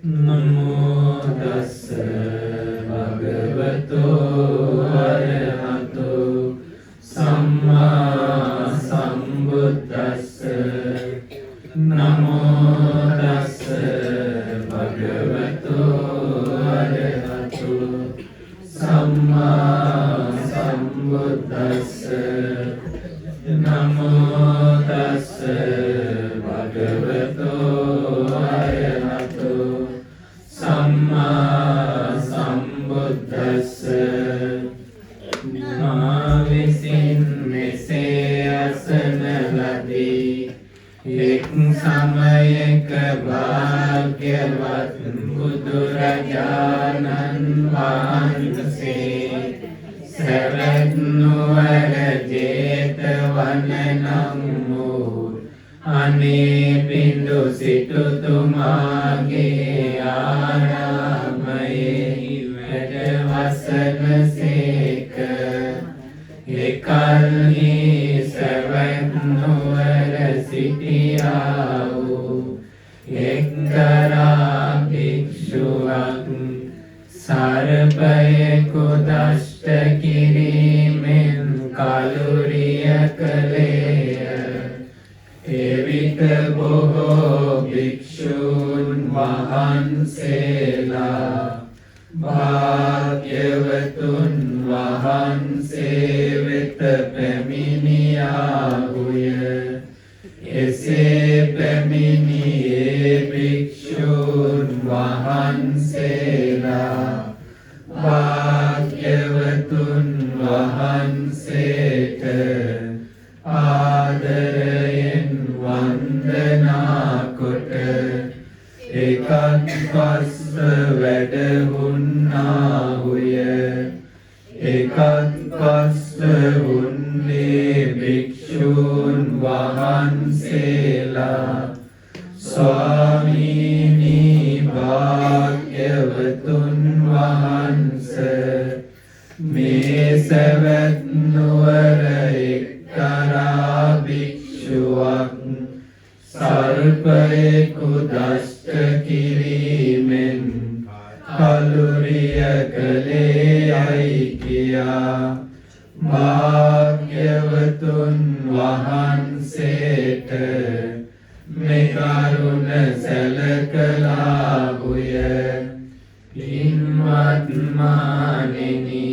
නමෝ තස්ස භගවතෝ අරහතෝ සම්මා සම්බුද්දස්ස නමෝ තස්ස භගවතෝ අරහතෝ සම්මා සම්බුද්දස්ස නමෝ තස්ස භගවතෝ අරහතෝ සම්මා සම්බුද්දස්ස මා විසින් මෙසේ අසන ලදී එක් සමයක භාග්‍යවත් බුදුරජාණන් වහන්සේ සරත් නුවර ජේතවන නම් වූ අනේ බිඳු සිටුතුමාගේ ආරාමයේ වැඩ වසන සේක. එකල්හි සරත් නුවර සිටියා වූ එක්තරා භික්ෂුවක් සර්පයෙකු දෂ්ට කිරීමෙන් කලුරිය කළේය. එවිට බොහෝ භික්ෂූන් වහන්සේලා භාග්‍යවතුන් වහන්සේ වෙත පැමිණියාහුය. එසේ පැමිණියේ භික්ෂූන් වහන්සේලා භාග්‍යවතුන් වහන්සේට ආදරයෙන් වන්දනා කොට එකත්පස්ව වැඩහුන්නාහුය. එකත්පස්ව වුන්නේ භික්ෂූන් වහන්සේලා ස්වාමීනි භාග්‍යවතුන් වහන්ස මේ සවැත් නුවර එක්තරා භික්ෂුවක් සර්පයෙකු දෂ්ට කිරීමෙන් කලුරිය කළේයයි කියා භාග්‍යවතුන් වහන්සේට මෙකරුණ සැලකලාහුය. පින්වත් මාණෙනි,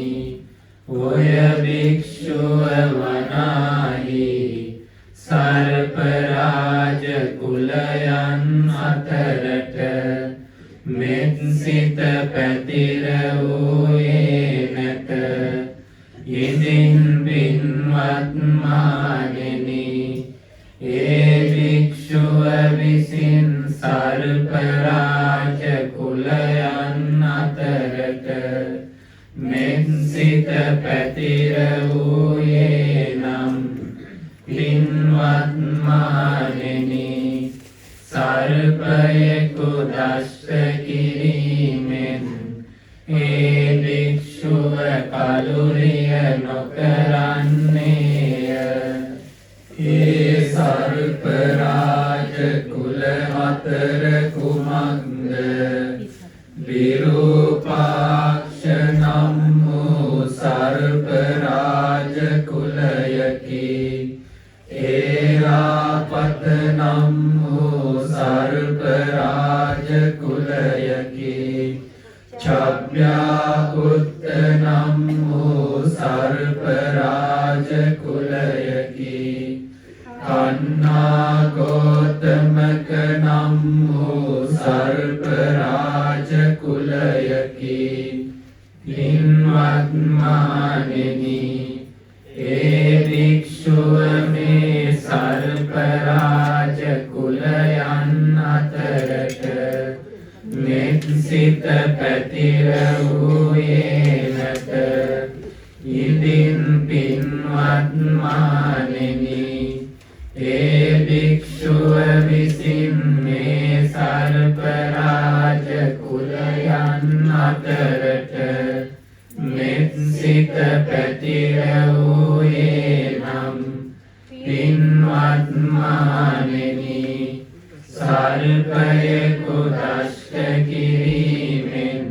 ඔය භික්ෂුව වනාහි සර්පරාජ කුලයන් අතරට මෙත් සිත පැතිර වූයේ නැත. ඉදින් පින්වත් මාණෙනි, ඒ භික්ෂුව විසින් සර්පරාජ කුලයන් අතරට මෙත් සිත පැතිර වූයේ නම් පින්වත් මාණෙනි, සර්පයෙකු දෂ්ට කිරීමෙන් ඒ භික්ෂුව කලුරිය නොකරන්නේය. ඒ සර්පරාජ කුල අතර කුමක්ද? විරූපාක්ෂ නම් වූ සර්පරාජ කුලයකි. ඒරාපත නම් වූ සර්පරාජ කුලයකි. චබ්බ්‍යාකුත්ත නම් වූ සර්පරාජ කුලයකි. කන්නාගෝතමක නම් වූ සර්පරාජ කුලයකි. පින්වත් මාණෙනි, ඒ භික්ෂුව මේ සර්පරාජ කුලයන් අතරට මෙත් සිත පැතිර වූයේ නැත. ඉදින් පින්වත් මාණෙනි, ඒ භික්ෂුව විසින් මේ සර්පරාජ කුලයන් අතරට මෙත් සිත සිත පැතිරවූයේ නම් පින්වත් මහණෙනි සර්පයෙකු දෂ්ට කිරීමෙන්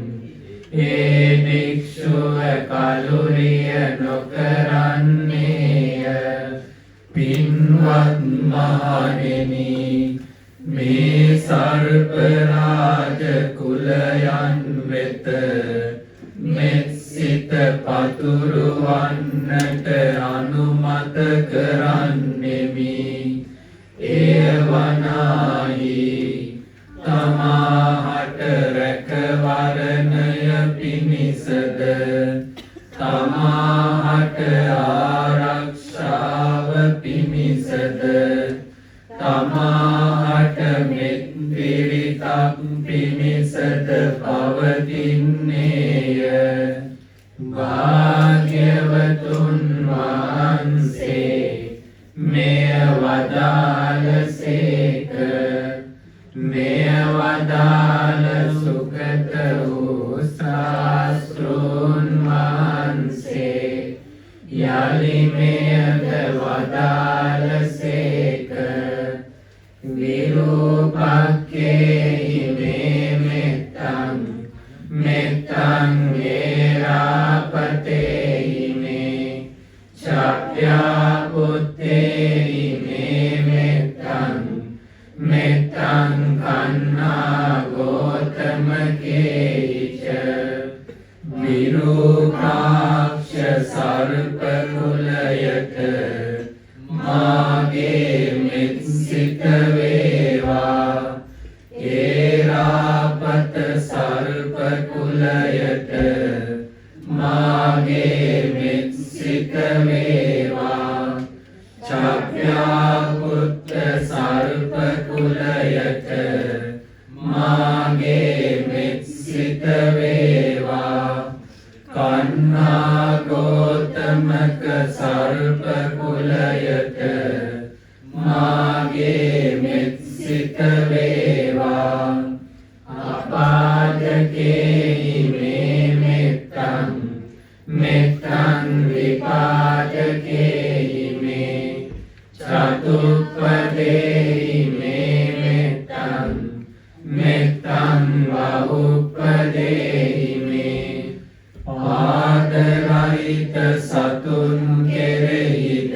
ඒ භික්ෂුව කලුරිය නොකරන්නේය. පින්වත් මහණෙනි මේ සර්ප රාජ කුලයන් වෙත මෙත් සිත පතුරවන්නට අනුමත කරන්නෙමි. එය වනාහි තමාහට රැකවරණය පිණිසද තමාහට ආරක්ෂාව පිණිසද තමාහට මෙත් පිරිතක් පිණිසද පවතින්නේය. භාග්‍යවතුන් වහන්සේ මෙය වදාළසේක. මෙය වදාළ සුගත වූ ශාස්ත්‍රූන් වහන්සේ යලි මෙයද වදාළසේක. විරූපක්ඛේහි මේ මෙත්තං මෙත්තං ඒරාපතේහි මේ චප්ප්‍යා පුත්තේහි මේ මෙත්තං මෙත්තං කන්නා ගෝතමකේහි ච විරූපාක්ෂ සර්ප කුලයක මාගේ මෙත් සිත වේවා. ඒරාපත සර්ප කුලයට මාගේ මෙත් සිත වේවා. චප්ප්‍යා පුත්ත සර්ප කුලයට මාගේ මෙත් සිත වේවා. කන්නා ගෝතමක සර්ප කුලයට මාගේ මෙත් සිත වේවා. අපාදකේහි මේ මෙත්තං මෙත්තං විපාදකේහි මේ චතුප්පදේහි මේ මෙත්තං මෙත්තං බහුප්පදේහි මේ පාදරහිත සතුන් කෙරෙහිද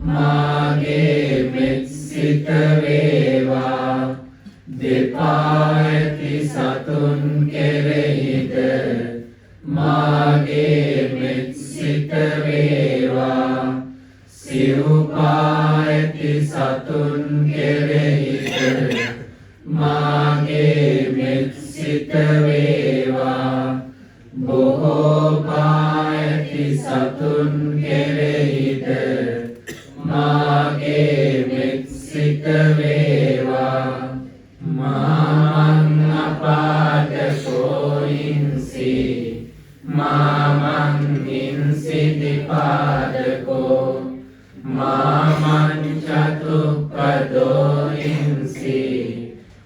මාගේ මෙත් සිත වේවා. දෙපා ඇති සතුන් කෙරෙහිද මාගේ මෙත් සිත වේවා. සිව්පා ඇති සතුන් කෙරෙහිද මාගේ මෙත් සිත වේවා. බොහෝ පා ඇති සතුන් කෙරෙහිද මාගේ මෙත් සිත වේවා. මාමං අපාදකෝ ඉන්සි මාමං ඉන්සි දිපාදකෝ මාමං චතුප්පදෝ ඉන්සි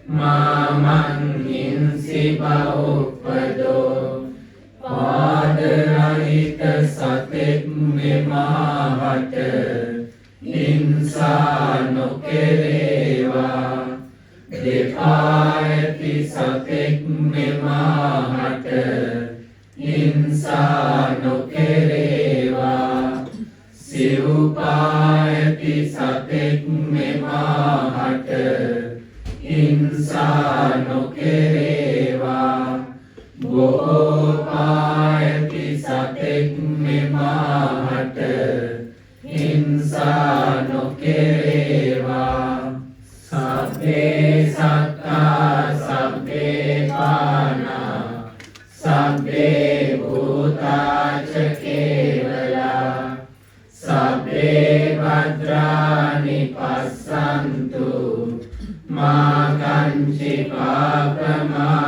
මාමං ඉන්සි බහුප්පදෝ. පාදරහිත සතෙක් මෙමාහට හිංසා නොකෙරේවා. දෙපා ඇති සතෙක් මෙමාහට හිංසා නොකෙරේවා. සිව්පා ඇති සතෙක් මෙමාහට හිංසා නොකෙරේවා. බොහෝ පා ඇති සතෙක් මෙමාහට හිංසා නොකෙරේවා. සබ්බේ සත්තා සබ්බේ පානා සබ්බේ භූතාච කේවලා සබ්බේ භද්‍රානි පස්සන්තු මා කංචි පාපමාගමා.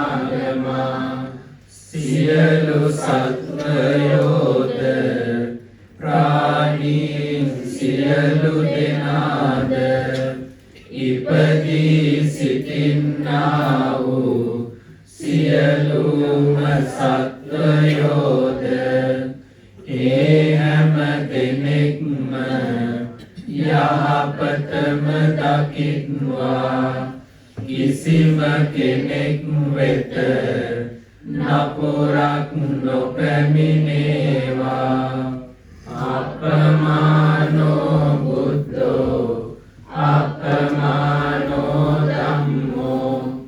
සියලු සත්වයෝද ප්‍රාණීන් සියලු දෙනාද ඉපදී සිටින්නා වූ සියලුම සත්වයෝද කිසිම කෙනෙක් වෙත නපුරක් නොපැමිණේවා. අපමානෝ බුද්ධෝ අපමානෝ ධම්මෝ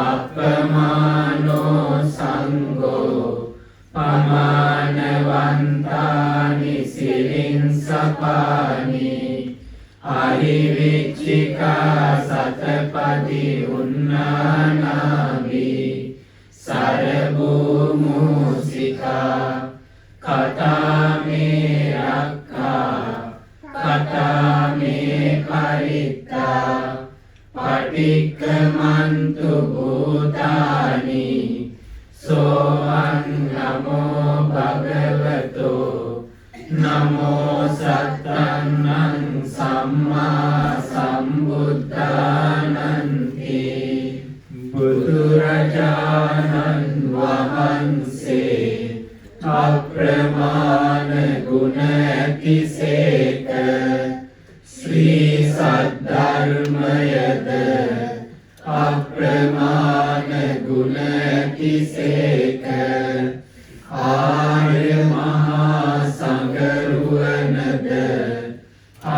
අපමානෝ සංඝෝ පමානවන්තානි සිරින්සපානි අරිවිච්චිකා සතපදි උන්නානාවි සරභූමුසිකා කතාමේ රක්ඛා කතාමේ පරිත්තා පටික්කමන්තු භූතානි සෝහං නමෝ භගවතෝ නමෝ සත්තං සම්මා සම්බුද්ධානන්ති. බුදුරජාණන් වහන්සේ අප්‍රමාණ ගුණ ඇතිසේක ශ්‍රී සද්ධර්මයද අප්‍රමාණ ගුණ ඇතිසේක ආර්ය මහා සංඝරුවනද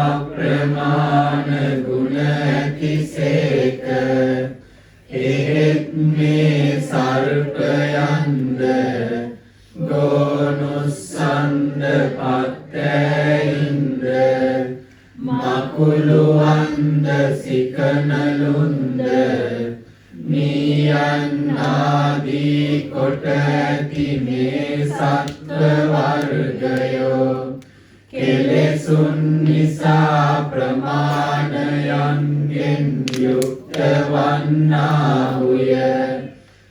අප්‍රමාණ ගුණ ඇතිසේක. එහෙත් මේ සර්පයන්ද ගෝනුස්සන්ද පත්තැයින්ද මකුළුවන්ද සිකනලුන්ද මීයන් ආදී කොට ඇති මේ සත්ව වර්ගයෝ කෙලෙසුන් නිසා ප්‍රමාණයන්ගෙන් යුක්ත වන්නාහුය.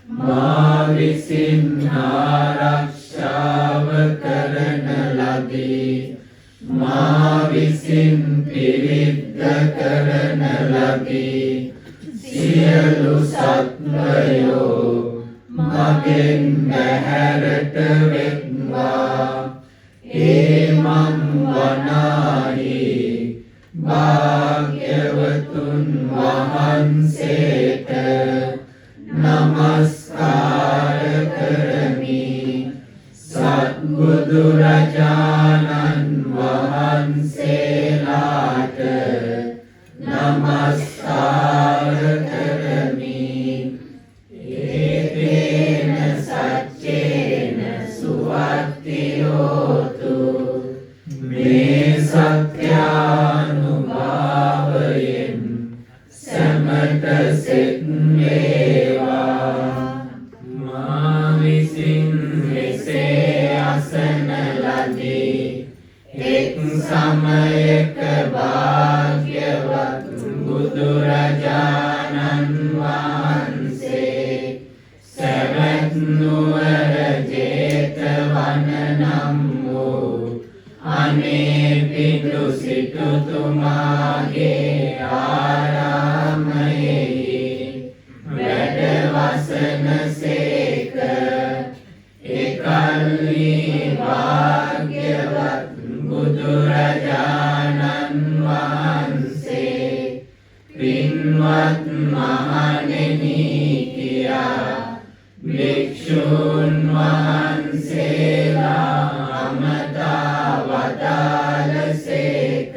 මා විසින් ආරක්ෂාව කරන ලදී. මා විසින් පිරිද්ද කරන ලදී. සියලු සත්වයෝ මගෙන් බැහැරට වෙත්වා. ඒමං වනාහි භාග්‍යවතුන් වහන්සේට නමස්කාර කරමි. සත්බුදුරජාණන් වහන්සේලාට නමස්කාර කරමි. ඒතේන සච්චේන සුවත්තියෝතු. මේ සත්‍යානුභාවයෙන් සැමට සෙත් වේවා. මා විසින් මෙසේ අසන ලදී. එක් සමයක භාග්‍යවත් බුදුරජාණන් වහන්සේ සැවැත් නුවර ජේතවන නම් වූ අනේපිඬු සිටුතුමාගේ ආරාමයෙහි වැඩ වසන සේක. එකල්හි භාග්‍යවත් බුදුරජාණන් වහන්සේ පින්වත් මහණෙනි කියා භික්ෂූන් වහන්සේලා අමතා වදාළසේක.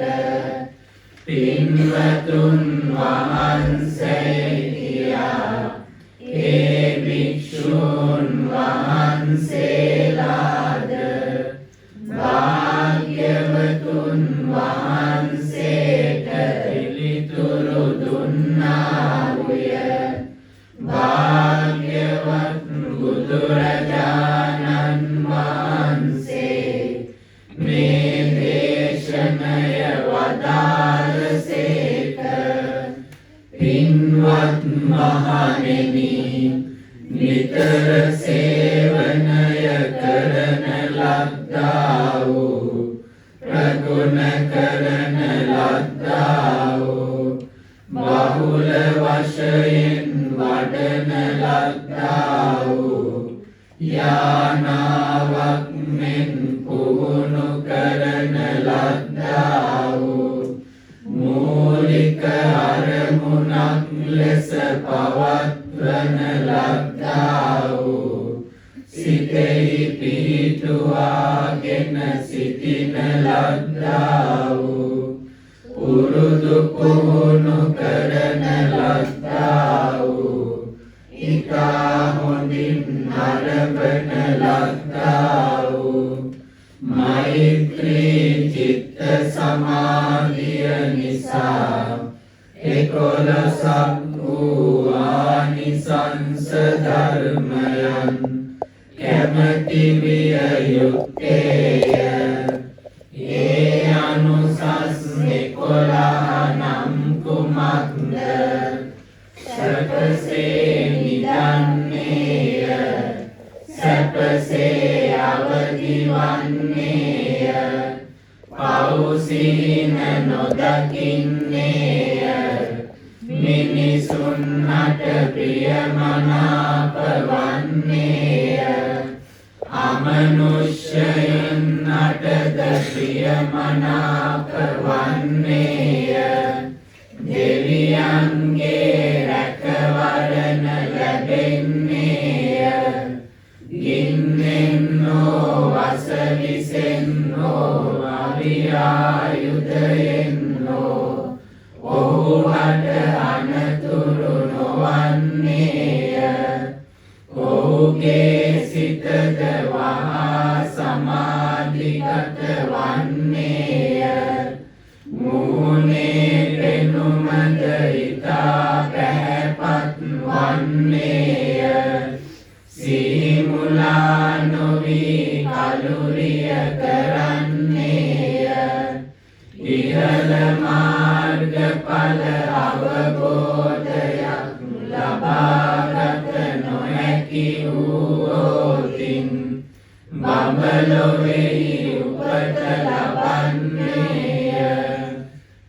පින්වතුන් වහන්සේ කියා ඒ භික්ෂූන් වහන්සේලාද භාග්‍යවතුන් වහන්සේට පිළිතුරු දුන්නාහුය. භාග්‍යවත් බුදුරජාණන් වහන්සේ මේ දේශනය වදාළසේක. පින්වත් මහණෙනි, නිතර සේවනය කරන ලද්දා වූ ප්‍රගුණ කරන ලද්දා වූ බහුල වශයෙන් වඩන ලද්දා වූ යානාවක් මෙන් පුහුණු කරන ලද්දා වූ මූලික අරමුණක් ලෙස පවා පිහිටුවාගෙන සිටින ලද්දා වූ පුරුදු පුහුණු කරන ලද්දා වූ ඉතා හොඳින් නරඹන ලද්දා වූ මෛත්‍රී චිත්ත සමාධිය නිසා 11ක් වූ ආනිසංස ධර්මයන් කැමැති විය යුත්තේය. ඒ අනුසස් 11 නම් කුමක්ද? සැපසේ නිදන්නේය, සැපසේ අවදි වන්නේය, පෞසින නොදකින්නේය, මිනිසුන්ට ප්‍රියමනාප වන්නේය, අමනුෂ්‍යයන්ටද ප්‍රියමනාප වන්නේය, දෙවියන්ගේ රැකවරණ ලැබෙන්නේය, ගින්නෙන් හෝ වසවිසෙන් හෝ අවියායුධයෙන් හෝ ඔහුට අනතුරු නොවන්නේය. ඔහුගේ සිතද වහා සමාධිගත වන්නේය. මුහුණේ පෙනුමද ඉතා පැහැපත් වන්නේය. සිහිමුලා නොවී කලුරිය කරන්නේය. ඉහළ මාර්ගඵල අවබෝධයක් ලබාගත නොහැකි වූවොතින් බඹලොවෙහි උපත ලබන්නේය.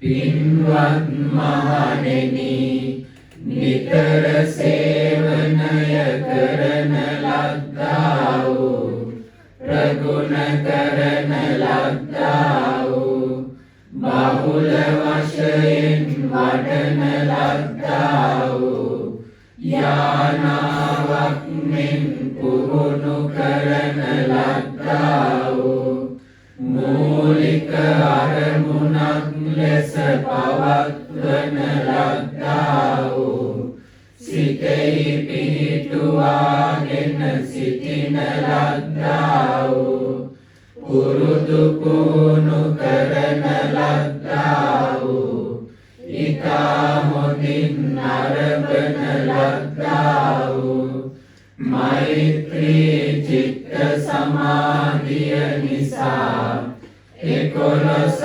පින්වත් මහණෙනි, නිතර සේවනය කරන ලද්දා වූ ප්‍රගුණ කරන ලද්දා වූ බහුල වශයෙන් වඩන ලද්දා වූ යානාවක් මෙන් පුහුණු කරන ලද්දා වූ මූලික අරමුණක් ලෙස පවත්වන ලද්දා වූ සිතෙහි පිහිටුවාගෙන සිටින ලද්දා වූ පුරුදු පුහුණු කරන ලද්දා වූ ඉතා හොඳින් නරඹන ලද්දා වූ මෛත්‍රී චිත්ත සමාධිය නිසා 11ක්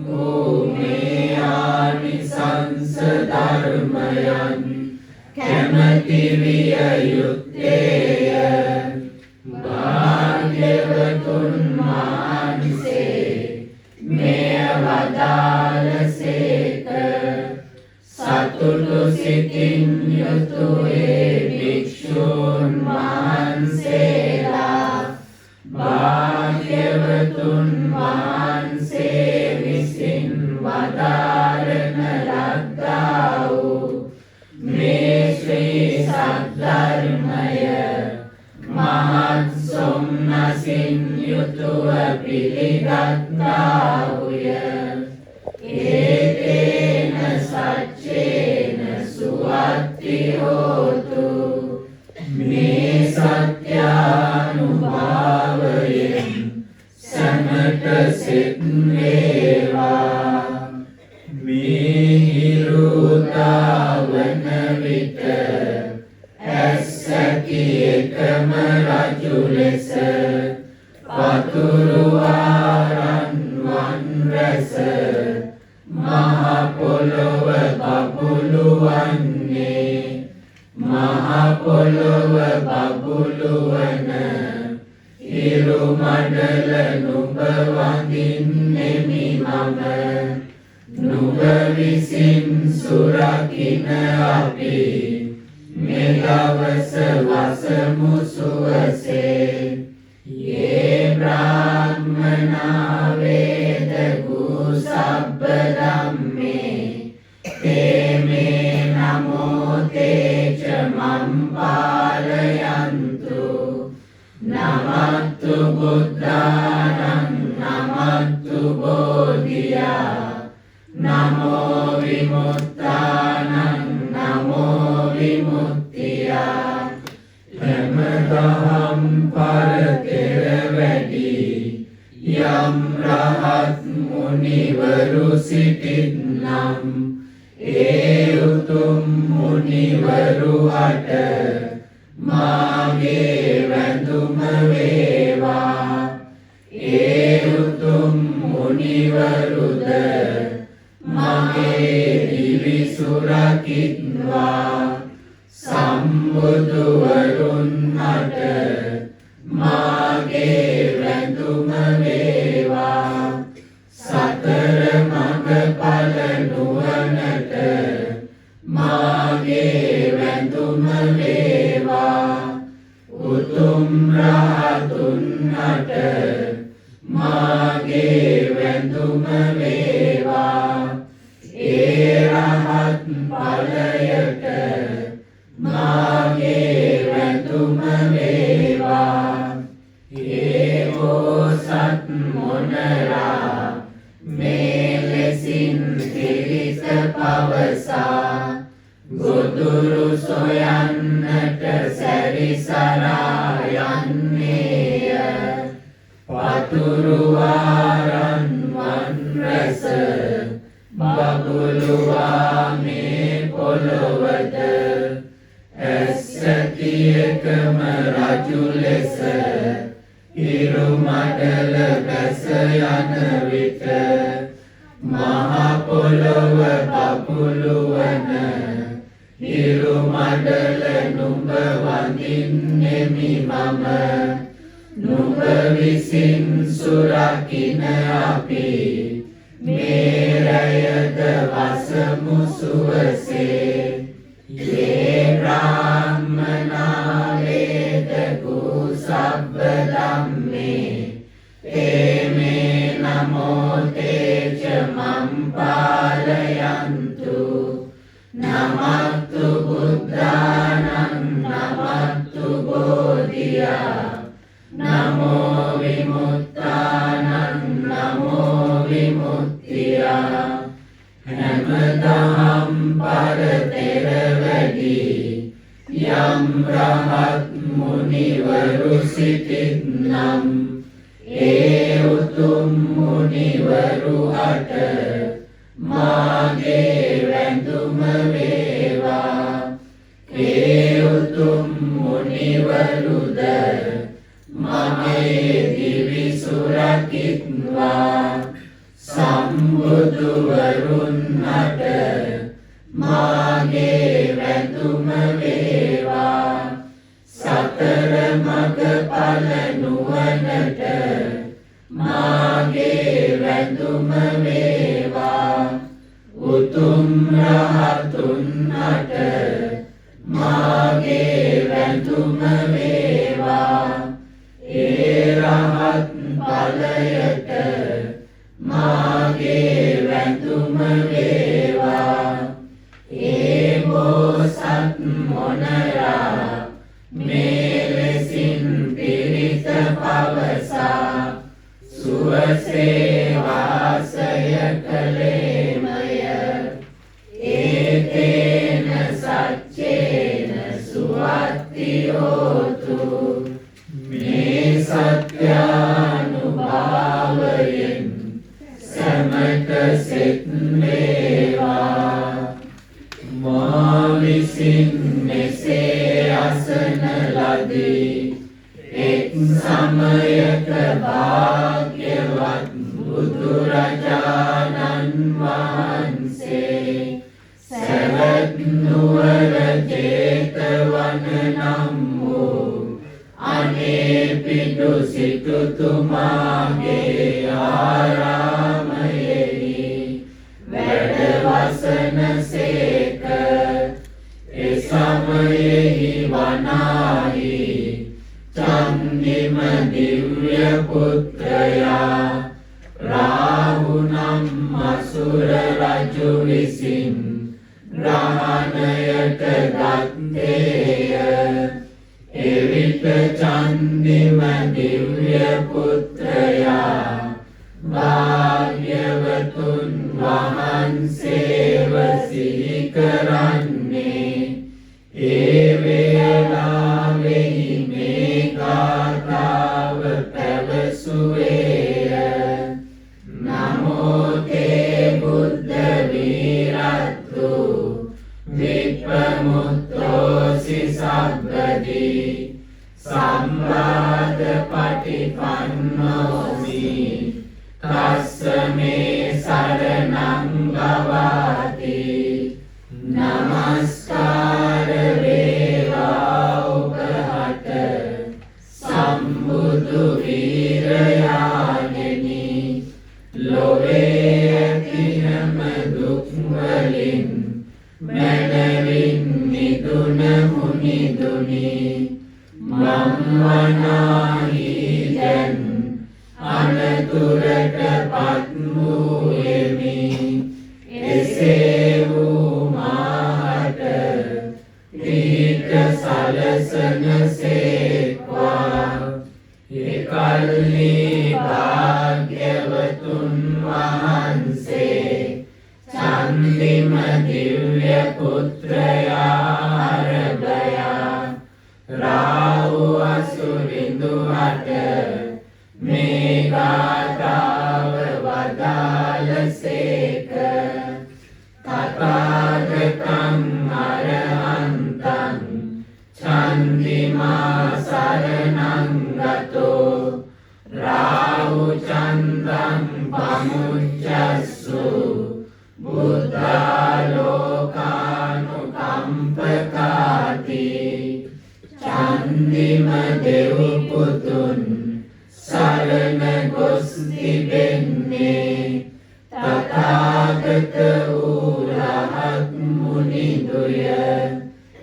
වූ මේ ආනිසංස ධර්මයන් කැමැති විය යුත්තේය. භාග්‍යවතුන් වහන්සේ මෙය වදාළසේක. සතුටු සිතින් යුතු ඒ භික්ෂූන් වහන්සේලා භාග්‍යවතුන් වහන්සේ විසින් වදාරන ලද්දා වූ මේ ශ්‍රී සද්ධර්මය මහත් සොම්නසින් යුතුව පිළිගත්තාහුය. ඒකේන සච්චේන සුවත්ති හෝතු. මේ සත්‍යානුභාවයෙන් සමට සිත් වේවා. මේ හිරුතාවන විට ඇස්සැකි එකම රජු ලෙස පතුරු ආරන් වන් රැස මහ පොළොව බබුලු වන්නේ. මහ පොළොව බබුලු වන හිරු මඩල නුඹ වඳින්නෙමි මම. නුඹ විසින් සුරකින අපි මෙදවස වසමු සුවසේ. යේ බ්‍රාහ්මනා වේද ගු සබ්බ ධම්මේ තේ මේ නමෝ තේච මම් පාලයන්තු. නමත්තු බුද්ධානං නමත්තු බෝධියා නමෝ විමුක්තානං නමෝ විමුක්තියා එමෙදහම් පරතෙර වැඩි යම් රහත් මුනිවරු සිටින්නම් ඒ උතුම් මුනිවරු අට මාගේ වැඳුම වේවා ඒ උතුම් මුනිවරුද මගේ දිවි සුරකිත්වා සම්බුදුවරුන් අට මාගේ වැඳුම වේවා සතර මඟ ඵල නුවණට මාගේ වැඳුම වේවා උතුම් රහතුන් අට මාගේ වැඳුම වේවා ඒ රහත් ඵලයට මාගේ වැඳුම වේවා ඒ බෝසත් මොනරා මේ ලෙසින් පිරිස පවසා ගොදුරු සොයන්නට සැරිසරා යන්නේය පතුරුවාරන් වන් රැස බබළුවා මේ පොළොවද ඇස්සතියකම රජු ලෙස හිරු මඩල බැස යන විට මහ පොළොව බබළුවන හිරු මඩල නුඹ වඳින්නෙමි මම නුඹ විසින් සුරකින අපි මේ රැයද වසමු සුවසේ යේ බ්‍රාහ්මනා වේදකු සබ්බ ධම්මේ තේ මේ නමෝ තේච මම් පාලයන්තු නමත්තු බුද්ධානං නමත්තු බෝධියා නමෝ විමුක්තානං නමෝ විමුක්තියා හැමදහම් පරතෙර වැඩි යම් රහත් මුනිවරු සිටින්නම් ඒ උතුම් මුනිවරු අට මාගේ වැඳුම වේවා ඒ උතුම් මුනිවරුද මගේ දිවි සුරකිත්වා සම්බුදුවරුන් අට මාගේ වැඳුම වේවා සතර මඟ ඵල නුවණට මාගේ වැඳුම වේවා උතුම් රහතුන් අට මාගේ වැඳුම වේවා ඒ රහත් ඵලයට මාගේ වැඳුම වේවා ඒ බෝසත් මොනරා මේ ලෙසින් පිරිස පවසා සුවසේ වාසය කළේමය ඒතේන සච්චේන සුවත්තියෝතු මේ සත්‍යානුභාවයෙන් සමත සෙත් වේවා මා විසින් මෙසේ අසන ලදී එක් සමයක භාග්‍යවත් බුදුරජාණන් වහන්සේ සවැත් නුවර ජේතවන නම් වූ අනේපිඩු සිටුතුමාගේ ආරාමයෙහි වැඩ වසන සේක ඒ සමයෙහි වනාහි චන්දිම දිව්‍ය පුත්‍රයා රාහු නම් අසුර රජු විසින් ග්‍රහණයට ගත්තේය එවිට චන්දිම දිව්‍ය පුත්‍රයා භාග්‍යවතුන් වහන්සේව සිහි කරන්නේ ඒ වේලාවෙහි මේ ගාථාව පැවසුවේය. නමෝ තේ බුද්ධ වීරත්තු විප්‍රමුක්තෝසි සබ්බදී සම්බාධ පටිපන්නෝසි තස්ස මේ සරණං භවාති. නමස්කාර වේවා ඔබට සම්බුදු වීරයාණෙනි. ලොවේ ඇතිනම දුක් වලින් මැනවින් නිදුන මුනිදුනි. මම් වනාහි දැන් අනතුරට පත් වූයෙමි. එසේ වූ මාහට පීඨ සලසන සේක්වා. එකල්හි භාග්‍යවතුන් වහන්සේ චන්දිම දිව්‍ය පුත්‍රයා අරභයා රාහු අසුරිඳුහට මේ ගාථාව වදාළසේක. තථාගතං අරහන්තං චන්දිමා සරණං ගතෝ රාහු චන්දං පමුච්චස්සු බුද්ධාලෝකානුකම්පකාති. චන්දිම දෙව් පුතුන් සරණ ගොස් තිබෙන්නේ තථාගත වූ රහත් මුනිදුය.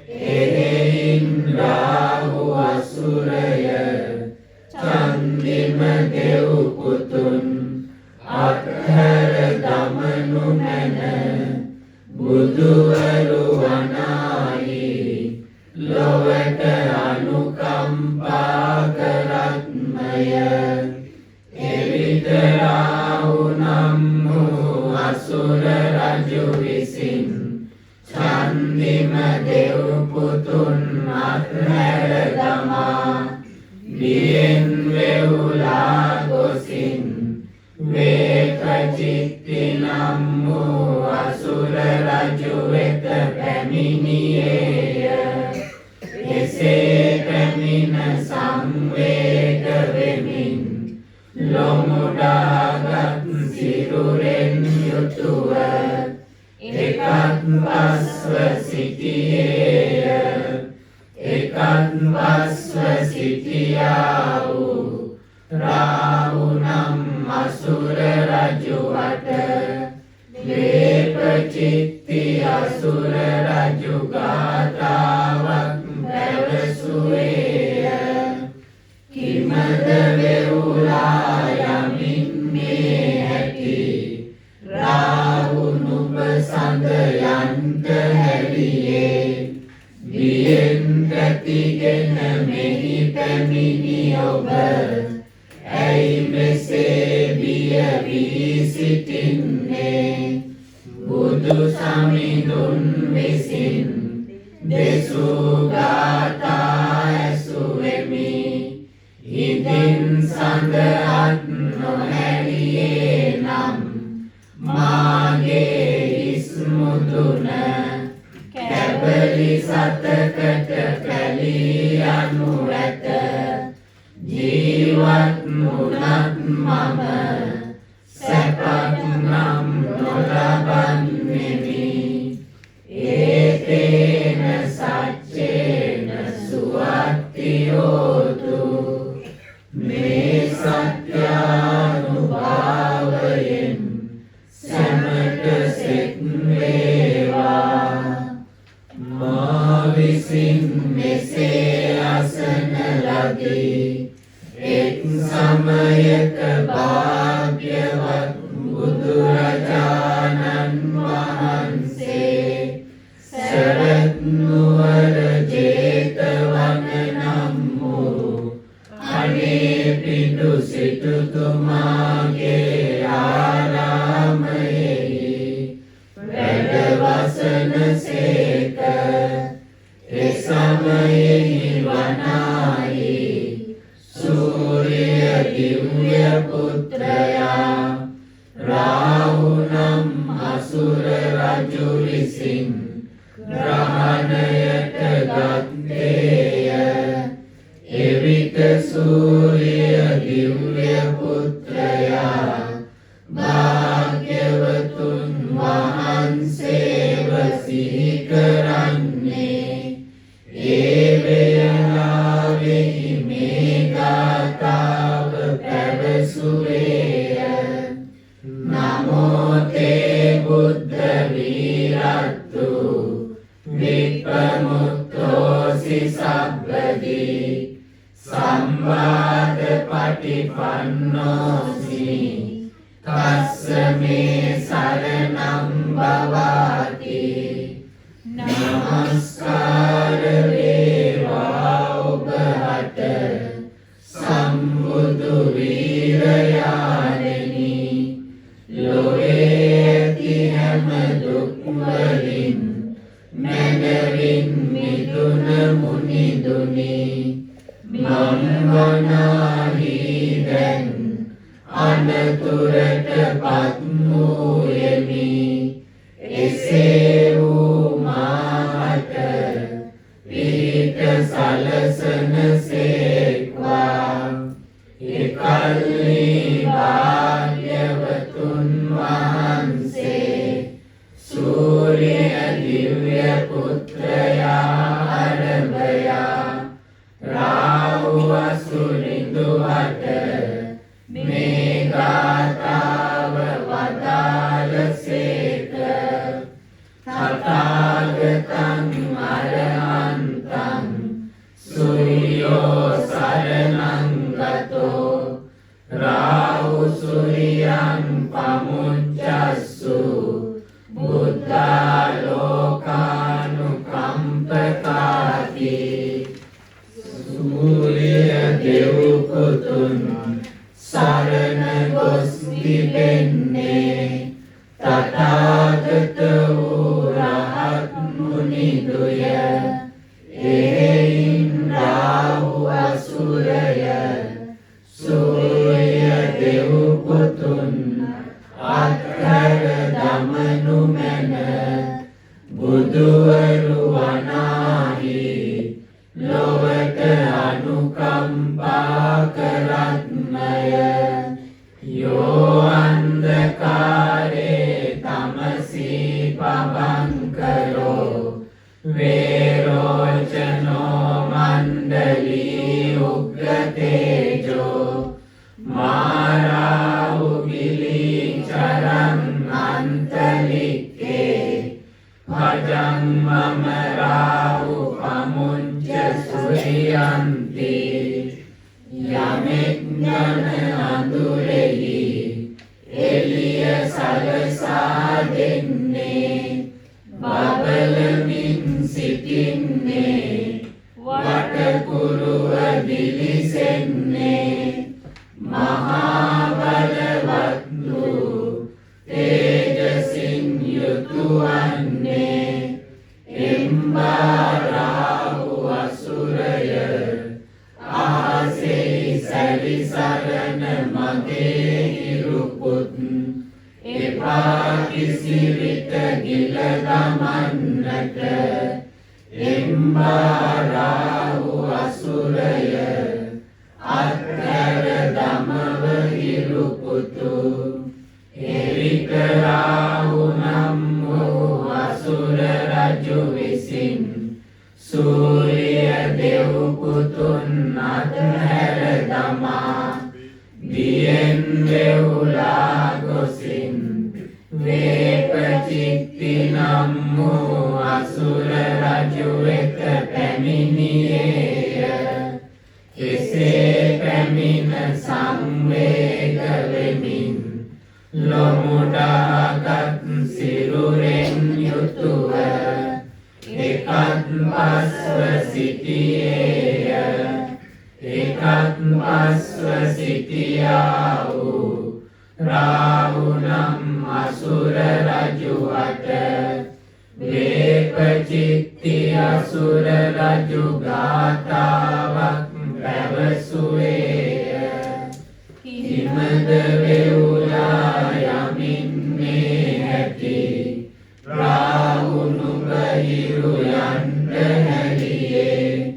එහෙයින් රාහු අසුරය චන්දිම දෙව් පුතුන් අත්හැර දමනු මැන. බුදුවරු වනාහි ලොවට අනුකම්පා කරත්මය. එවිට රාහු නම් වූ අසුර රජු විසින් චන්දිම දෙව් පුතුන් අත්හැර දමා බියෙන් වෙවුලා ගොසින් වේකචිත්ති නම් වූ අසුර රජු වෙත පැමිණියේය. එසේ පැමිණ සංවේග වෙමින් ලොමුඩාගත් සිරුරෙන් යුතුව එකත් වස්ව සිටියේය. එකත් වස්ව සිටියා වූ රාහු නම් අසුර රජුට වේපචිත්ති අසුර රජු ගාථාවක් පැවසුවේය. කිමද වෙවුලා යමින් මේ හැටි රාහු නුඹ සඳ යන්ට හැරියේ. බියෙන් තැතිගෙන මෙහි පැමිණි ඔබ ඇයි මෙසේ බිය වී සිටින්නේ. බුදු සමිඳුන් විසින් දෙසූ ගාථා ඇසුවෙමි. ඉදින් සඳහත් නොහැරියේ නම් මාගේ හිස් මුදුන කැබලි සතකට පැලී යනු ඇත. ජීවත් වුණත් මම සැපක් නම් නොලබන්නෙමි. ඒතේන සච්චේන සුවත්තියෝතු. මේ සත්‍යානුභාවයෙන් සැමට සෙත් වේවා. මා විසින් මෙසේ අසන ලදී. එක් සමයක භාග සිටුතුමාගේ ආරාමයෙහි වැඩවසන සේක. එසමයෙහි වනාහි සූර්ය දිව්‍ය පුත්‍රයා රාහු නම් අසුර රජු විසින් ග්‍රහණයට ගත්තේය. එවිට සූර්ය දිව්‍ය පුත්‍රයා භාග්‍යවතුන් වහන්සේව සිහි කරන්නේ ඒ වේලාවෙහි මේ ගාථාව පැවසුවේය. නමෝ තේ බුද්ධ වීරත්තු විප්පමුත්තෝසි සබ්බදී සම්වාද පටිපන්නෝසි තස්ස මේ සරණං භවාති. නමස්කාර වේවා ඔබට සම්බුදු වීරයාණෙනි. ලොවේ ඇති හැම දුක් වලින් මැනවින් මිදුන මුනිදුනි. මම වනාහි දැන් අනතුරට පත් වූයෙමි. එසේ වූ මාට පිහිට සලසන සේක්වා. එකල්හි භාග්‍යවතුන් වහන්සේ සූර්ය දිව්‍ය පුත්‍රයා අරභයා රාහු අසුරිඳුවට මේ ගාථාව වදාළසේක. තථාගතං අරහන්තං සූර්යෝ සරණං ගතෝ රාහු සූර්යං පමුච්ඡස්සු බුද්ධා ලෝකානුකම්පකාති. සූර්ය දෙව් පුතුන් සරණ ගොස් තිබෙන්නේ තථාගත වූ රහත් මුනිදුය. එයින් රාහු අසුරය සූර්ය දෙව් පුතුන් අත්හැර දමනු මැන. බුදුවරු වනාහි ලොවට අනුකම්පා කරත්මය. යෝ අන්ධකාරේ තමසී පවංකරෝ වේරෝචනෝ මණ්ඩලී උග්ගතේජෝ මාරාහු බිලී චරන් අන්තලික්කේ භජං මම රාහු පමුච්ච සුරියන්ති. යමෙක් ඥාන අඳුරෙහි එළිය සලසා දෙන්නේ බබලමින් සිටින්නේ වටකුරුව දිලිසෙන්නේ. මහා බලවත් වූ තේජසින් යුතු වන්නේ එම්බා රාහු අසුරය ආසේ සැරිසරන මගේ හිරුපුත් එපා කිසි විට ගිල දමන්නට. එම්බා රාහු අසුරය අත්හැර දමව හිරුපුතු. එවිට රාහු නම් වූ අසුර රජු විසින් සූර්ය දෙව් පුතුන් අත්හැර දමා බියෙන් වෙවුලා ගොසින් වේපචිත්ති නම් වූ අසුර රජු වෙත පැමිණියේය. එසේ පැමිණ සංවේග වෙමින් ලොමුඩාගත් සිරුරෙන් යුතුව එකත් පස්ව සිටියේය. එකත් පස්ව සිටියා වූ රාහුනම් අසුර රජු අට වේපචිත්ති අසුර රජු ගාථාවක් පැවසුවේය. හිමද වෙවුලා යමින් මේ හැටි රාහුනුඹ හිරු යන්න හැරියේ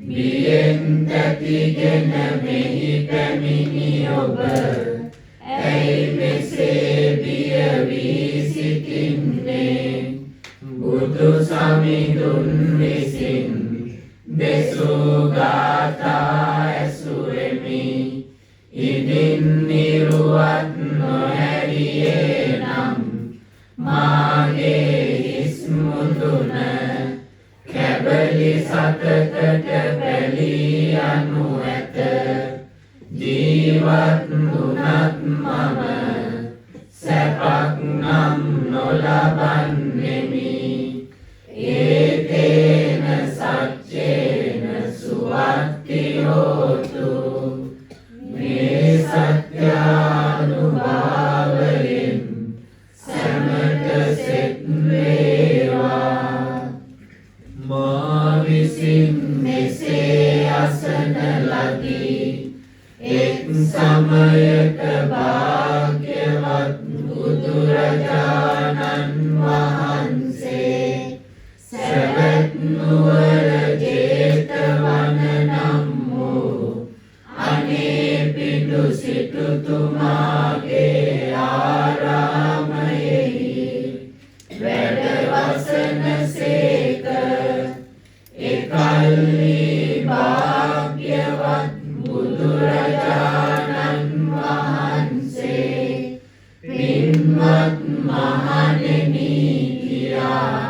බියෙන් තැතිගෙන මෙහි පැමිණි ඔබ ඇයි මෙසේ බිය වී සිටින්නේ? බුදු සමිඳුන් විසින් දෙසූ ගාථා ඇසුවෙමි. ඉදින් නිරුවත් නොහැරියේ නම් මාගේ හිස් මුදුන කැබලි සතකට පැලී යනු ඇත. ජීවත් වුණත් මම සැපක් නම් නොලබන්නෙමි. ඒතේන සච්චේන සුවත්ති හෝතු. මේ සත්‍යානුභාවයෙන් සැමට සෙත් වේවා. මා විසින් මෙසේ අසන ලදී එක් සමයක භාග්‍යවත් බුදුරජාණන් වහන්සේ සැවැත් නුවර ජේතවන නම් වූ අනේපිඬු සිටුතුමාගේ ආරාමයෙහි වැඩ වසන සේක. එකල්හි භාග්‍යවත් බුදුරජාණන් වහන්සේ පින්වත් මහණෙනි කියා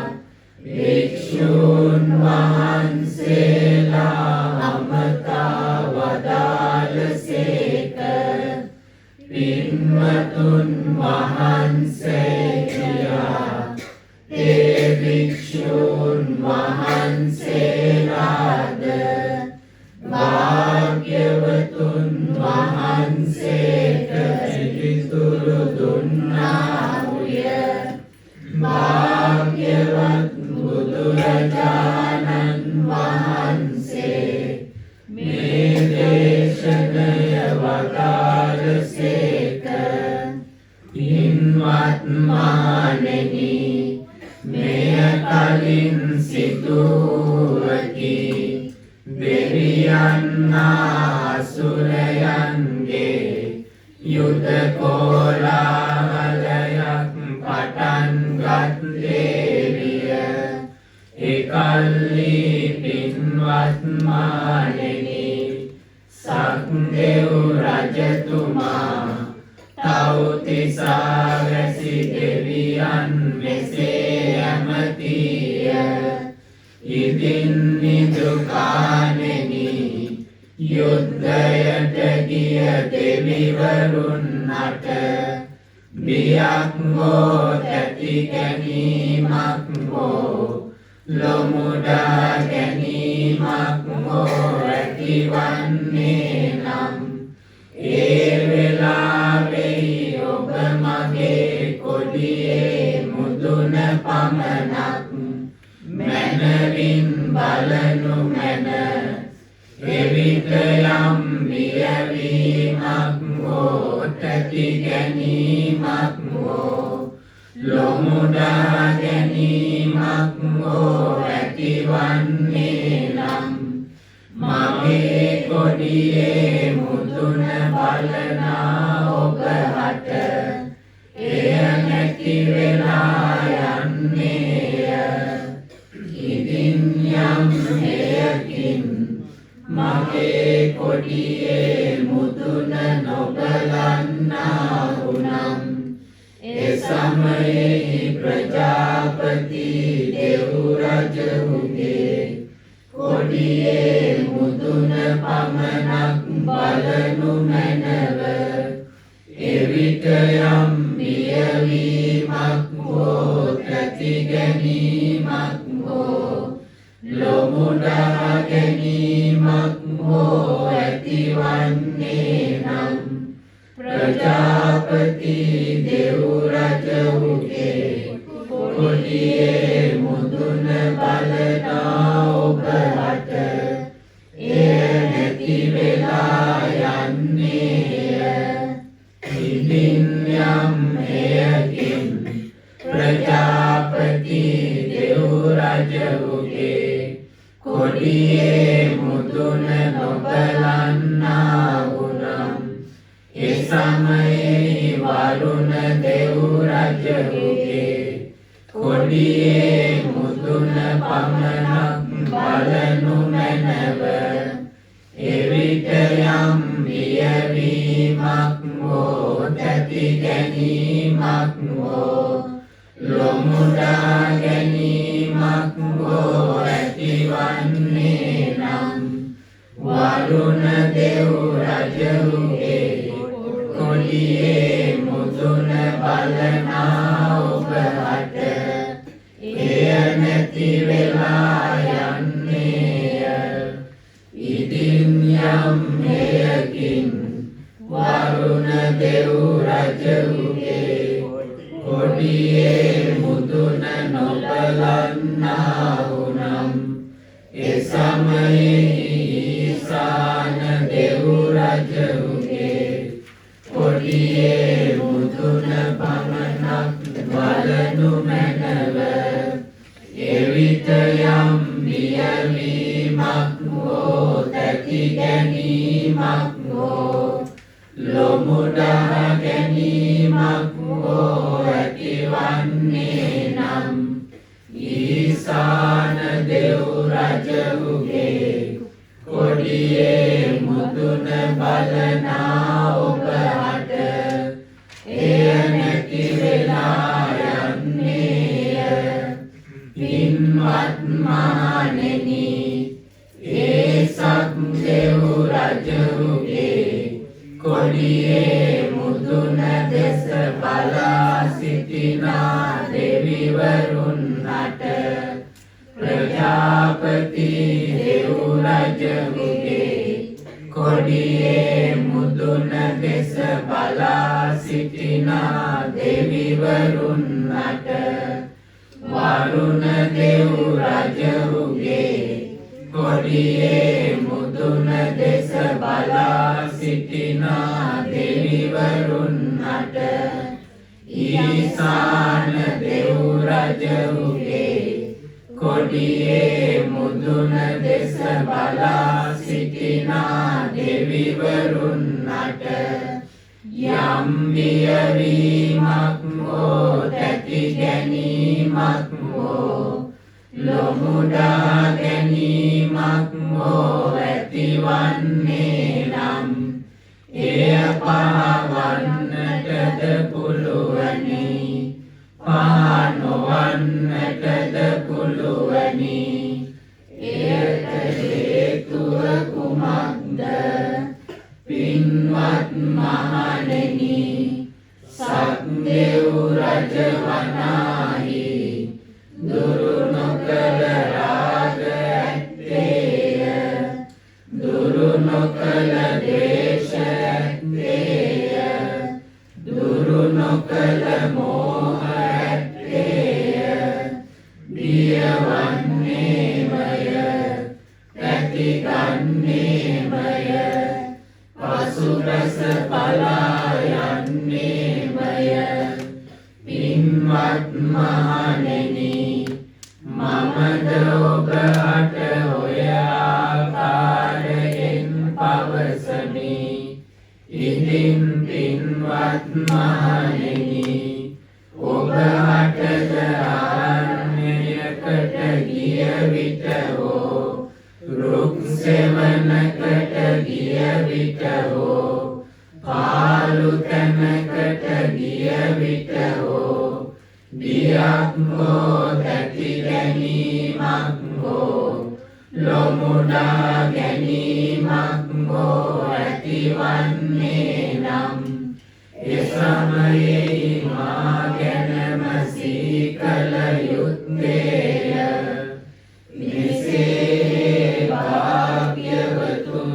භික්ෂූන් වහන්සේලා අමතා වදාළසේක. පින්වතුන් වහන්සේ කියා ඒ භික්ෂූන් වහන්සේලාද භාග්‍යවතුන් වහන්සේට පිළිතුරු දුන්නාහුය. භාග්‍යවත් බුදුරජාණන් වහන්සේ මේ දේශනය වදාළසේක. පින්වත් මහණෙනි, මෙය කලින් සිදුවකි. දෙවියන් අසුරයන්ගේ යුද කෝලාහලයක් පටන් ගත් දේවිය. එකල්හි පින්වත් මහණෙනි, සක්දෙව් රජතුමා තව්තිසා වැසි දෙවියන් මෙසේ ඇමතිය. ඉදින් නිදුකාණෙනි, යුද්ධයට ගිය දෙවිවරුන් අට බියක් හෝ තැති ගැනීමක් හෝ ලොමුඩා ගැනීමක් හෝ ඇතිවන්නේ නම් ඒ වෙලාවෙහි ඔබ මගේ කොඩියේ මුදුන පමණක් මැනවින් බලනු මැන. එවිට යම් බියවීමක් හෝ තැති ගැනීමක් හෝ ලොමුඩා ගැනීමක් හෝ ඇතිවන්නේ නම් මගේ කොඩියේ මුදුන බලනා ඔබ හට එය නැති වෙලා යන්නේය. ඉදින් යම් හේයකින් මගේ කොඩියේ මුදුන නොබලන්නා වුනම් ඒ සමයෙහි ප්‍රජාපති දෙව් රජුගේ කොඩියේ මුදුන පමණක් බලනු මැනව. එවිට යම් බියවීමක් හෝ තැති ගැනීමක් හෝ ලොමුඩා ගැනීමක් හෝ ඇතිවන්නේ නම් ප්‍රජාපති දෙව් රජුගේ කොඩියේ මුදුන බලනා ඔබට එය නැති වෙලා යන්නේය. ඉදින් යම් හේයකින් ප්‍රජාපති දෙව් රජුගේ කොඩියේ මුදුන නොබලන්නා වුනම් ඒ සමයේ වරුණ දෙව් රජුගේ කොඩියේ මුදුන පමණක් බලනු මැනව. එවිට යම් බියවීමක් හෝ තැති ගැනීමක් හෝ ලොමුඩා ගැනීමක් හෝ ඇතිවන්නේ නම් වරුණ දෙව් රජුගේ කොඩියේ මුදුන බලනා ඔබට එය නැති වෙලා යන්නේය. ඉදින් යම් හේයකින් වරුණ දෙව් රජුගේ කොඩියේ මුදුන නොබලන්නා වුනම් ඒ සමයේ ඊසාන දෙව් රජුගේ කොඩියේ මුදුන පමණක් බලනු මැනව. එවිට යම් බියවීමක් හෝ තැති ගැනීමක් හෝ ලොමුඩා ගැනීමක් හෝ ඇතිවන්නේ නම් ඊසාන දෙව් රජුගේ කොඩියේ මුදුන බලනා ඔබට එය නැති වෙලා යන්නේය. පින්වත් මහණෙනි, ඒ සක්දෙව් රජුගේ කොඩියේ මුදුන දෙස බලා සිටිනා දෙවිවරුන්ට ප්‍රජාපති දෙව් රජුගේ කොඩියේ මුදුන දෙස බලා සිටිනා දෙවිවරුන්ට වරුණ දෙව් රජුගේ කොඩියේ මුදුන දෙස බලා සිටිනා දෙවිවරුන්ට ඊසාන දෙව් රජුගේ කොඩියේ මුදුන දෙස බලා සිටිනා දෙවිවරුන්ට යම් බියවීමක් හෝ තැති ගැනීමක් හෝ ලොමුඩා ගැනීමක් හෝ ඇතිවන්නේ නම් එය පහවන්නටද පුළුවනි, පහ නොවන්නටද පුළුවනි. එයට හේතුව කුමක්ද? පින්වත් මහණෙනි, සක්දෙව් රජ වනාහි දුරු නොකළ රාග ඇත්තේය, දුරු නොකළ ද්වේෂ ඇත්තේය, දුරු නොකළ මෝහ ඇත්තේය. බියවන්නේමය, තැතිගන්නේමය, පසුබැස පලා යන්නේමය. පින්වත් මහණෙනි, මමද ඔබට ඔය ආකාරයෙන් පවසමි. ඉදින් පින්වත් මහණෙනි, ඔබටද ආරණ්‍යයකට ගිය විට හෝ රුක් සෙවණකට ගිය විට හෝ පාළු තැනකට ගිය විට හෝ බියක් හෝ තැති ගැනීමක් හෝ ලොමුඩා ගැනීමක් හෝ ඇතිවන්නේ නම් ඒ සමයේ මා ගැනම සීකල යුත්තේය. මෙසේ භාග්‍යවතුන්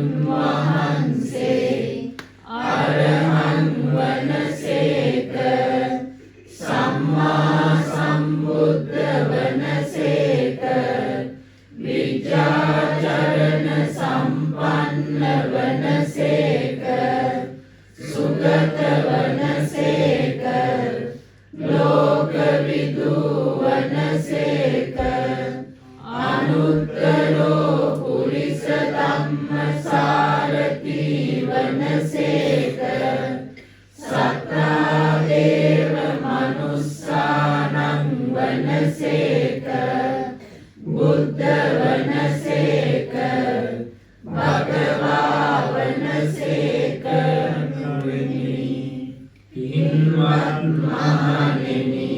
පින්වත් මහණෙනි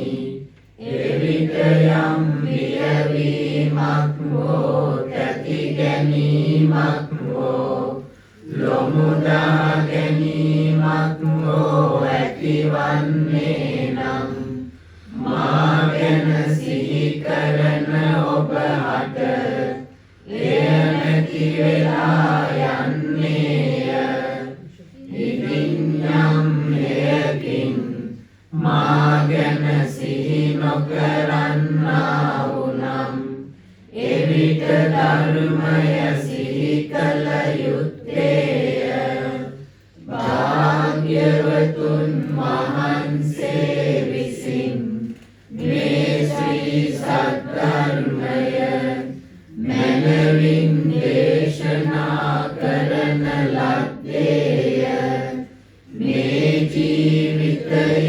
එවිට යම් බියවීමක් හෝ තැති ගැනීමක් හෝ ලොමුදා ගැනීමක් හෝ ඇතිවන්නේ නම් මා ගැන සිහි කරන ඔබ හට එය නැති වෙලා යන්නේය. ඉතින් යම් හේයකින් මා ගැන සිහි නොකරන්නා වුනම් එවිට ධර්මය සිහි කළ යුත්තේය. භාග්‍යවතුන් වහන්සේ විසින් මේ ශ්‍රී සද්ධර්මය මනවින් දේශනා කරන ලද්දේය. මේ ජීවිතයේදීම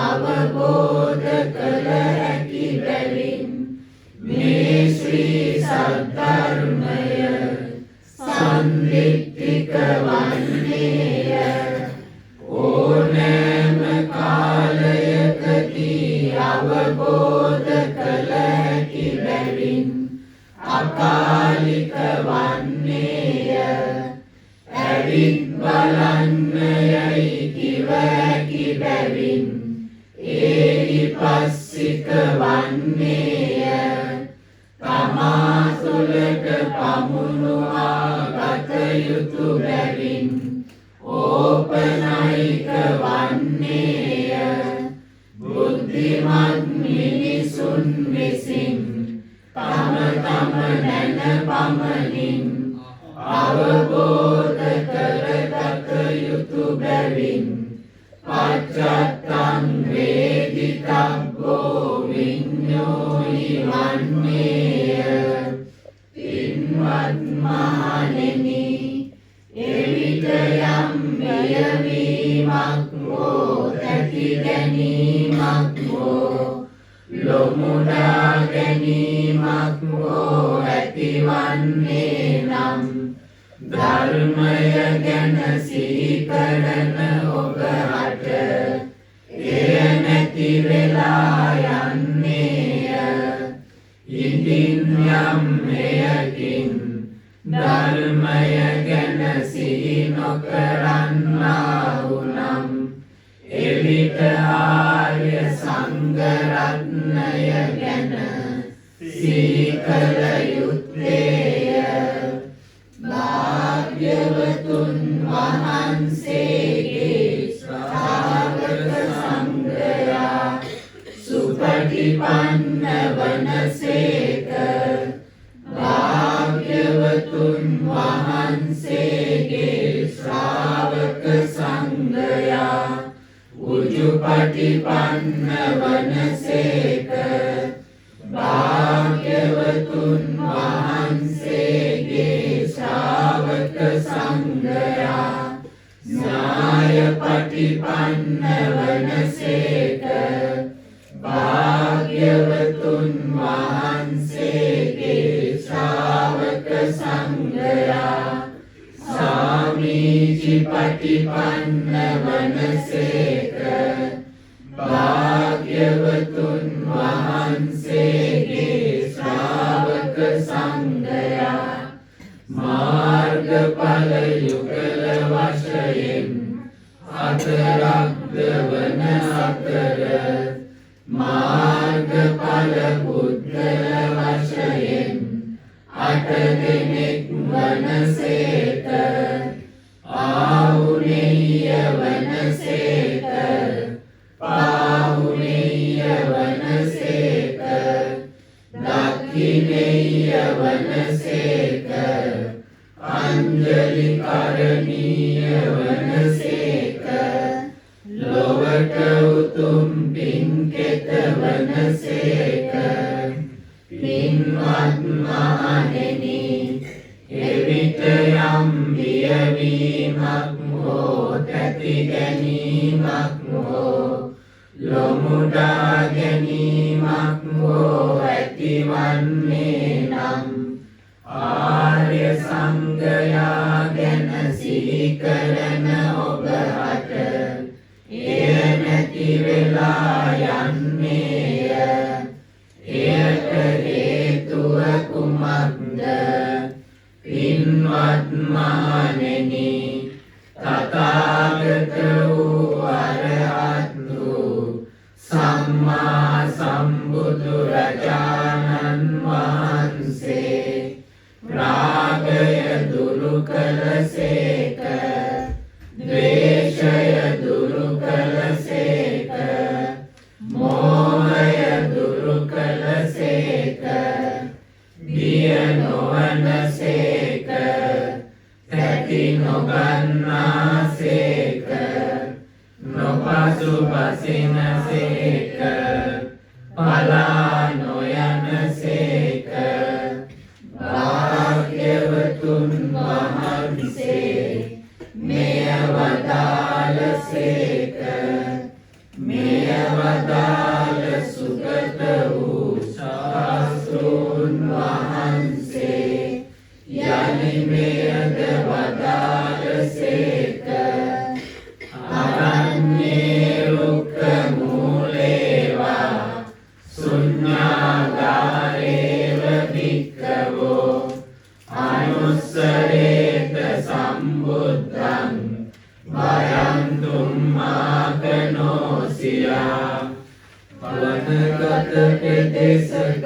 අවබෝධ කළ හැකි බැවින් මේ ශ්‍රී සද්ධර්මය සන්දිට්ඨික වන්නේය. ඕනෑම කාලයකදී අවබෝධ කළ හැකි බැවින් අකාලික වන්නේය. ඇවිත් බලන්න යයි කිව හැකි බැවින් ඒහිපස්සික වන්නේය. තමා තුළට පමුණුවා ගත යුතු බැවින් ඕපනයික වන්නේය. බුද්ධිමත් මිනිසුන් විසින් තම තම දැන පමණින් අවබෝධ කරගත යුතු බැවින් පච්චත්තං වේදිතබ්බෝ විඤ්ඤෝහි වන්නේය. පින්වත් මහණෙනි එවිට යම් බියවීමක් හෝ තැති ගැනීමක් හෝ ලොමුදා ගැනීමක් හෝ ඇතිවන්නේ නම් ධර්මය ගැන සිහි කරන ඔබ හට එය නැති වෙලා යන්නේය. ඉතින් යම් හේයකින් ධර්මය ගැන සිහි නොකරන්නා වුනම් එවිට ආර්ය සංඝ රත්නය ගැන සිහි කළ යුත්තේය. භාග්‍යවතුන් වහන්සේගේ ශ්‍රාවක සංඝයා සුපටිපන්න වනසේක. භාග්‍යවතුන් වහන්සේගේ ශ්‍රාවක සංඝයා උජුපටිපන්න වනසේක. භාග්‍යවතුන් වහන්සේගේ ශ්‍රාවක සංඝයා ඥායපටිපන්න වනසේක. භාග්‍යවතුන් වහන්සේගේ ශ්‍රාවක සංඝයා සාමීචිපටිපන්න වනසේක. භාග්‍යවතුන් වහන්සේගේ ශ්‍රාවක සංඝයා මාර්ගඵල යුගල වශයෙන් හතරක්ද වන අතර මාර්ගඵල පුද්ගල වශයෙන් 8 දෙනෙක් වනසේක. ආහුනේය වනසේක. පාහුනේය වනසේක. දක්ඛිනේය වනසේක. අංජලි කරණීය වනසේක. ලොවට උතුම් පින්කෙත වනසේක. පින්වත් මහණෙනි එවිට යම් බියවීමක් හෝ තැති ගැනීමක් හෝ ලොමුදා ගැනීමක් හෝ ඇතිවන්නේ නම් ආර්ය සංඝයා ගැන සිහි කරන ඔබ හට නැති වෙලා යන්නේය. එයට හේතුව කුමක්ද? පින්වත් මහණෙනි, තථාගත වූ අරහත් වූ සම්මා සම්බුදුරජාණන් වහන්සේ රාගය දුරු කළසේක, ද්වේෂය දුරු කළසේක, මෝහය දුරු කළසේක, බිය නොවනසේක, තැති නොගන්නාසේක, නොපසුබසිනසේක, පලා නොයනසේක. භාග්‍යවතුන් වහන්සේ මෙය වදාළසේක. මෙය වදාළ සුගත වූ ශාස්ත්‍රූන් වහන්සේ යලි මෙයද වදාළසේක. අරඤ්ඤේ රුක්ඛ මූලේවා ශුඤ්ඤාගාරේව භික්ඛවෝ අනුස්සරේත සම්බුද්ධං වයං තුම්මාකනෝසියා. වනගත පෙදෙසක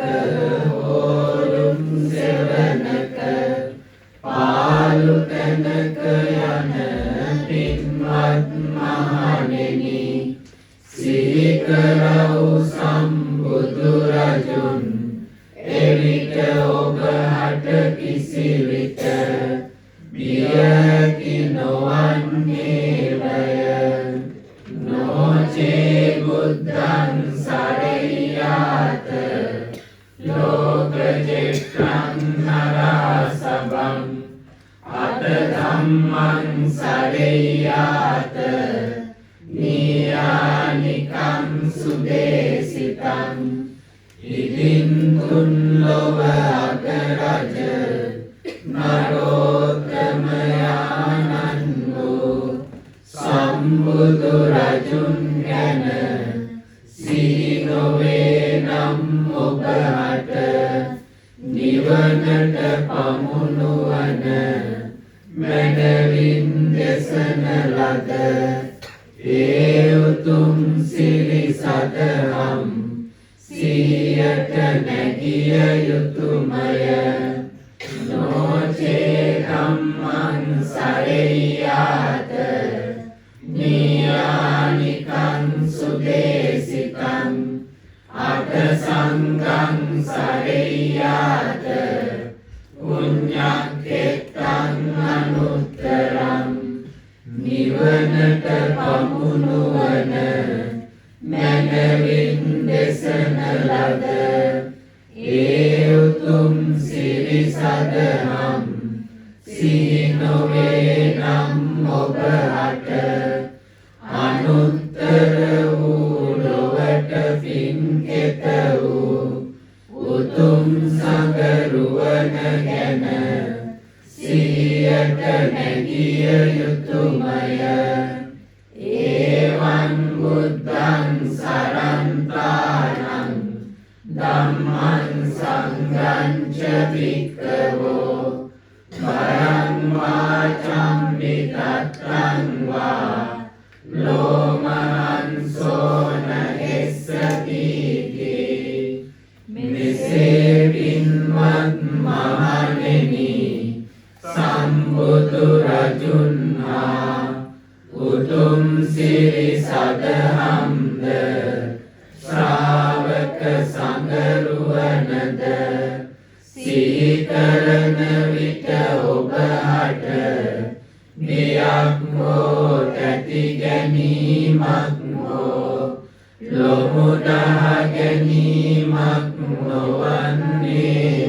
හෝරුම් සෙවණක පාලු තැනක යන පින්වත් මහණෙනි, සිහි කරවු සම්බුදුරජුන් එවිට ඔබ හට කිසිවිට බියකි නොවන්නේවය. නොචේ බුද්ධං සරෙය්‍යාත ලෝක ජෙට්ඨං නරසබං අත ධම්මං සරෙය්‍යාත නියානිකං සුදේසිතං. ඉදින් තුන් ලොව අගරජ නරෝත්තමයාණන් වූ සම්බුදුරජුන් ගැන සිහි නොවේ නම් ඔබට නිවනට පමුණුවන මැනවින් දෙසන ලද ඒ උතුම් සිරි සදහම් සිහියට නැගිය යුතුමය. නොචේ ධම්මං සරෙය්‍යාත නියානිකං සුදේසිකං අත සංඝං සරෙය්‍යාත පුඤ්ඤක්ඛෙත්තං අනුත්තරං. නිවනට පමුණුවන මැනවින් දෙසන ලද ඒ උතුම් සිරි සදහම් සිහි නොවේ නම් ඔබට අනුත්තර වූ ලොවට පින්කෙත වූ උතුම් සඟරුවන ගැන සිහියට නැගිය යුතුමය. ඒවං බුද්ධං සරන්තානං ධම්මං සංඝං ච භික්ඛවෝ වරං වාචං විතත්තං වා ලෝමහංසෝන එස්සතිති. මෙසේ පින්වත් මහණෙනි, සම්බුදුරජුන් හා උතුම් සිරි සදහම්ද ශ්‍රාවක සංඝරුවනද සිහි කරන විට ඔබට බියක් හෝ තැති ගැනීමක් හෝ ලොමු දහ ගැනීමක් නොවන්නේ